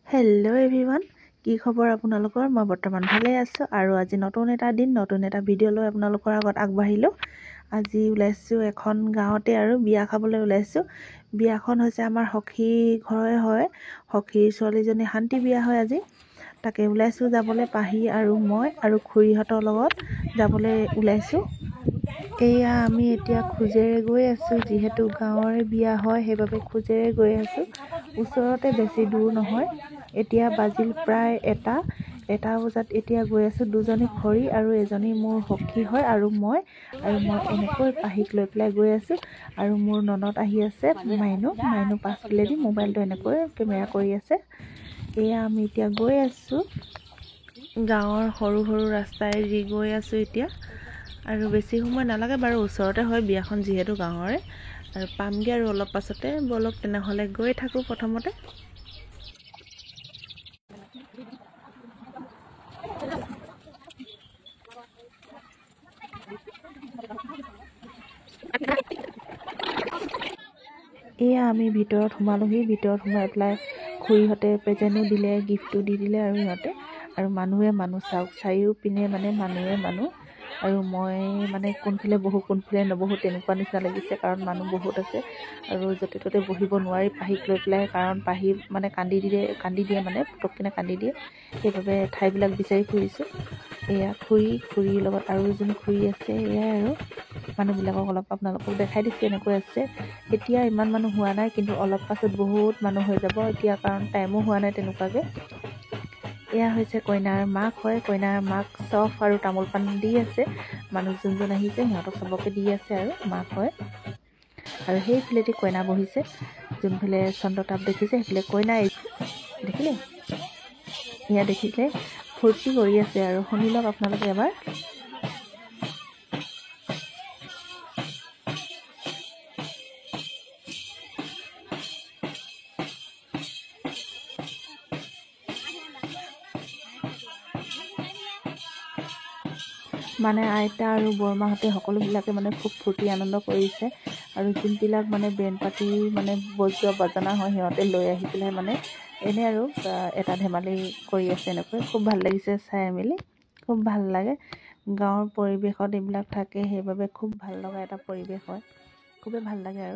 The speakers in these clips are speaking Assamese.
হেল্ল' এভৰিৱান, কি খবৰ আপোনালোকৰ? মই বৰ্তমান ভালে আছোঁ আৰু আজি নতুন এটা দিন নতুন এটা ভিডিঅ' লৈ আপোনালোকৰ আগত আগবাঢ়িলোঁ। আজি ওলাইছোঁ এখন গাঁৱতে আৰু বিয়া খাবলৈ ওলাইছোঁ। বিয়াখন হৈছে আমাৰ সখী ঘৰৰে হয়, সখীৰ ছোৱালীজনী শান্তি বিয়া হয় আজি। তাকে ওলাইছোঁ যাবলৈ, পাহি আৰু মই আৰু খুৰীহঁতৰ লগত যাবলৈ ওলাইছোঁ। এয়া আমি এতিয়া খোজেৰে গৈ আছোঁ, যিহেতু গাঁৱৰে বিয়া হয় সেইবাবে খোজেৰে গৈ আছোঁ। ওচৰতে, বেছি দূৰ নহয়। এতিয়া বাজিল প্ৰায় এটা বজাত এতিয়া গৈ আছোঁ। দুজনী খৰি আৰু এজনী মোৰ সখী হয় আৰু মই এনেকৈ পাহিক লৈ পেলাই গৈ আছোঁ। আৰু মোৰ ননদ আহি আছে, মাইনু পাছফালেদি মোবাইলটো এনেকৈ কেমেৰা কৰি আছে। এয়া আমি এতিয়া গৈ আছোঁ গাঁৱৰ সৰু সৰু ৰাস্তাইদি গৈ আছোঁ এতিয়া। আৰু বেছি সময় নালাগে বাৰু, ওচৰতে হয় বিয়াখন যিহেতু গাঁৱৰে। আৰু পামগৈ আৰু অলপ পাছতে। ব'লক তেনেহ'লে গৈ থাকোঁ। প্ৰথমতে এয়া আমি ভিতৰত সোমালোহি। ভিতৰত সোমাই পেলাই খুৰীহঁতে প্ৰেজেণ্টো দিলে, গিফ্টটো দি দিলে আৰু সিহঁতে। আৰু মানুহ চাওক, চাৰিওপিনে মানুহ। আৰু মই কোনফালে কোনফালে নবহোঁ তেনেকুৱা নিচিনা লাগিছে, কাৰণ মানুহ বহুত আছে আৰু য'তে ত'তে বহিব নোৱাৰি পাহিক লৈ পেলাই, কাৰণ পাহি কান্দি দিয়ে পটককেনে কান্দি দিয়ে। সেইবাবে ঠাইবিলাক বিচাৰি ফুৰিছোঁ। এয়া খুৰীৰ লগত আৰু এজনী খুৰী আছে। এয়াই আৰু মানুহবিলাকক অলপ আপোনালোকক দেখাই দিছোঁ এনেকৈ আছে। এতিয়া ইমান মানুহ হোৱা নাই, কিন্তু অলপ পাছত বহুত মানুহ হৈ যাব এতিয়া, কাৰণ টাইমো হোৱা নাই তেনেকুৱাকৈ। এয়া হৈছে কইনাৰ মাক হয়। কইনাৰ মাক চফ আৰু তামোল পাণ দি আছে। মানুহ যোন আহিছে সিহঁতক চবকে দি আছে আৰু মাক হয়। আৰু সেইফালেদি কইনা বহিছে, যোনফালে চন্দ্ৰতাপ দেখিছে সেইফালে কইনা দেখিলে। এয়া দেখিলে ফূৰ্তি কৰি আছে আৰু শুনি লওক আপোনালোকে এবাৰ। আইতা আৰু বৰমাহঁতে সকলোবিলাকে খুব ফূৰ্তি আনন্দ কৰিছে। আৰু যোনবিলাক বেণ্ড পাৰ্টি বজোৱা বাজনা হয়, সিহঁতে লৈ আহি পেলাই এনে আৰু এটা ধেমালি কৰি আছে। এনেকৈ খুব ভাল লাগিছে চাই মেলি, খুব ভাল লাগে। গাঁৱৰ পৰিৱেশত এইবিলাক থাকে, সেইবাবে খুব ভাল লগা এটা পৰিৱেশ হয়, খুবেই ভাল লাগে।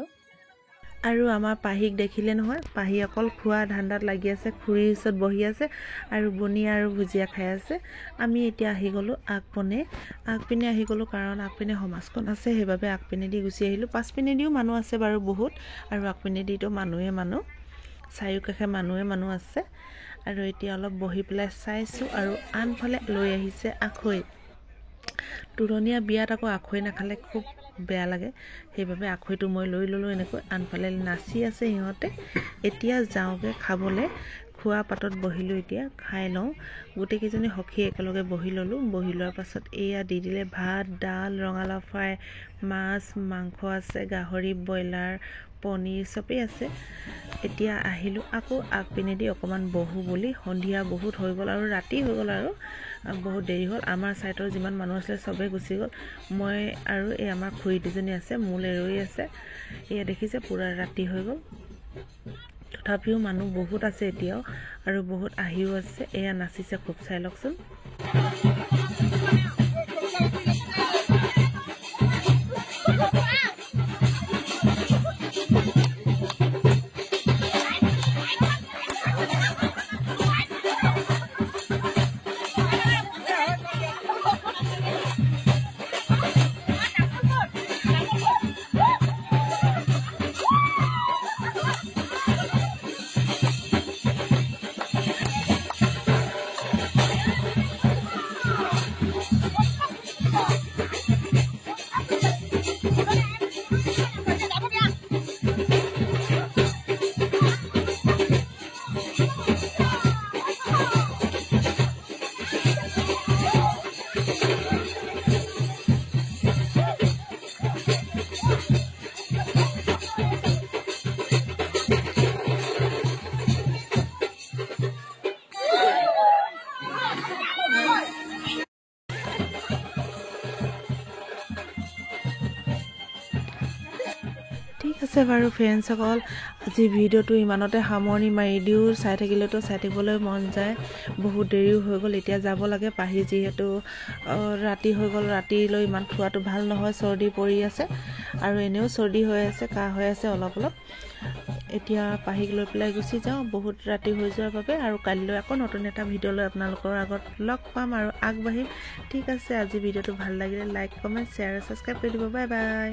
আৰু আমাৰ পাহিক দেখিলে নহয়, পাহি অকল খোৱা ধান্দাত লাগি আছে। খুৰীৰ ওচৰত বহি আছে আৰু বুনিয়া আৰু ভুজিয়া খাই আছে। আমি এতিয়া আহি গ'লোঁ আগপিনে আহি গ'লোঁ, কাৰণ আগপিনে সমাজখন আছে, সেইবাবে আগপিনেদি গুচি আহিলোঁ। পাছপিনেদিও মানুহ আছে বাৰু বহুত, আৰু আগপিনেদিতো মানুহ চাৰিওকাষে মানুহ আছে। আৰু এতিয়া অলপ বহি পেলাই চাইছোঁ। আৰু আনফালে লৈ আহিছে আখৈ। তুলনীয়া বিয়াত আকৌ আখৈ নাখালে খুব বেয়া লাগে, সেইবাবে আখৈটো মই লৈ ল'লোঁ এনেকৈ। আনফালে নাচি আছে সিহঁতে। এতিয়া যাওঁগৈ খাবলৈ। খোৱা পাতত বহিলোঁ, এতিয়া খাই লওঁ। গোটেইকেইজনী সখী একেলগে বহি ল'লোঁ। বহি লোৱাৰ পাছত এয়া দি দিলে ভাত, দাল, ৰঙালাও ফ্ৰাই, মাছ, মাংস আছে, গাহৰি, ব্ৰইলাৰ, পনীৰ চবেই আছে। এতিয়া আহিলোঁ আকৌ আগপিনেদি অকণমান বহোঁ বুলি। সন্ধিয়া বহুত হৈ গ'ল আৰু ৰাতি হৈ গ'ল আৰু বহুত দেৰি হ'ল। আমাৰ ছাইডৰ যিমান মানুহ আছিলে চবেই গুচি গ'ল। মই আৰু এই আমাৰ খুৰী দুজনী আছে, মোলৈ ৰৈ আছে। এয়া দেখিছে পূৰা ৰাতি হৈ গ'ল। তথাপিও মানুহ বহুত আছে এতিয়াও, আৰু বহুত আহিও আছে। এয়া নাচিছে খুব, চাই লওকচোন। আছে বাৰু ফ্ৰেণ্ডসকল, আজি ভিডিঅ'টো ইমানতে সামৰণি মাৰি দিওঁ। চাই থাকিলেতো চাই থাকিবলৈ মন যায়। বহুত দেৰিও হৈ গ'ল, এতিয়া যাব লাগে পাহি, যিহেতু ৰাতি হৈ গ'ল। ৰাতিলৈ ইমান খোৱাটো ভাল নহয়, চৰ্দি পৰি আছে আৰু এনেও চৰ্দি হৈ আছে, কাহ হৈ আছে অলপ অলপ। এতিয়া পাহিক লৈ পেলাই গুচি যাওঁ, বহুত ৰাতি হৈ যোৱাৰ বাবে। আৰু কালিলৈ আকৌ নতুন এটা ভিডিঅ' লৈ আপোনালোকৰ আগত লগ পাম আৰু আগবাঢ়িম। ঠিক আছে, আজি ভিডিঅ'টো ভাল লাগিলে লাইক, কমেণ্ট, শ্বেয়াৰ আৰু ছাবস্ক্ৰাইব কৰি দিব। Bye bye.